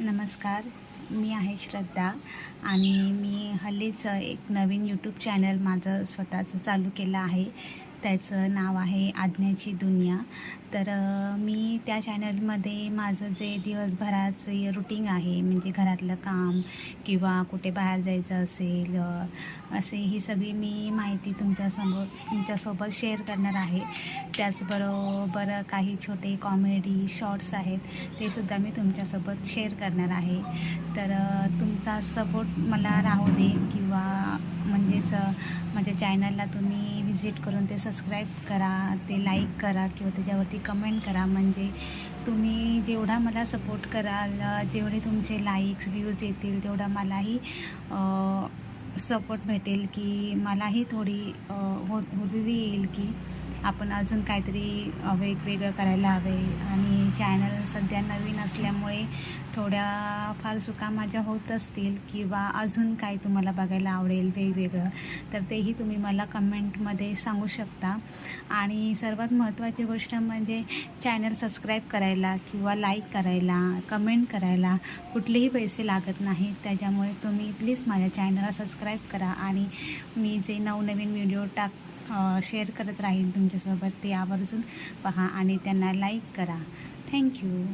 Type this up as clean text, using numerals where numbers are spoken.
नमस्कार, मी आहे श्रद्धा आणि मी हल्लीच एक नवीन यूट्यूब चॅनल माझं स्वतःचं चालू केलं आहे. त्याचं नाव आहे आज्ञाची दुनिया. तर मी त्या चॅनलमध्ये माझं जे दिवसभराचं रुटीन आहे, म्हणजे घरातलं काम किंवा कुठे बाहेर जायचं असेल, असे ही सगळी मी माहिती तुमच्यासोबत शेअर करणार आहे. त्याचबरोबर काही छोटे कॉमेडी शॉर्ट्स आहेत, ते सुद्धा मी तुमच्यासोबत शेअर करणार आहे. तर तुमचा सपोर्ट मला राहू दे, किंवा म्हणजेच माझ्या चॅनलला तुम्ही व्हिजिट करून ते सबस्क्राईब करा, ते लाईक करा किंवा त्याच्यावरती कमेंट करा. म्हणजे तुम्ही जेवढा मला सपोर्ट कराल, जेवढे तुमचे लाईक्स व्ह्यूज येतील, तेवढा मलाही सपोर्ट भेटेल, की मलाही थोडी हुरूरी येईल की आपण अजून काहीतरी वेगवेगळं करायला हवे. आणि चॅनल सध्या नवीन असल्यामुळे थोड्याफार चुका माझ्या होत असतील, किंवा अजून काही तुम्हाला बघायला आवडेल वेगवेगळं, तर तेही तुम्ही मला कमेंटमध्ये सांगू शकता. आणि सर्वात महत्त्वाची गोष्ट म्हणजे चॅनल सबस्क्राईब करायला किंवा लाईक करायला, कमेंट करायला कुठलेही पैसे लागत नाहीत. त्याच्यामुळे तुम्ही प्लीज माझ्या चॅनलला सबस्क्राईब करा आणि मी जे नवनवीन व्हिडिओ शेअर करत राहीन तुमच्यासोबत, ते आवर्जून पहा आणि त्यांना लाईक करा. थँक्यू.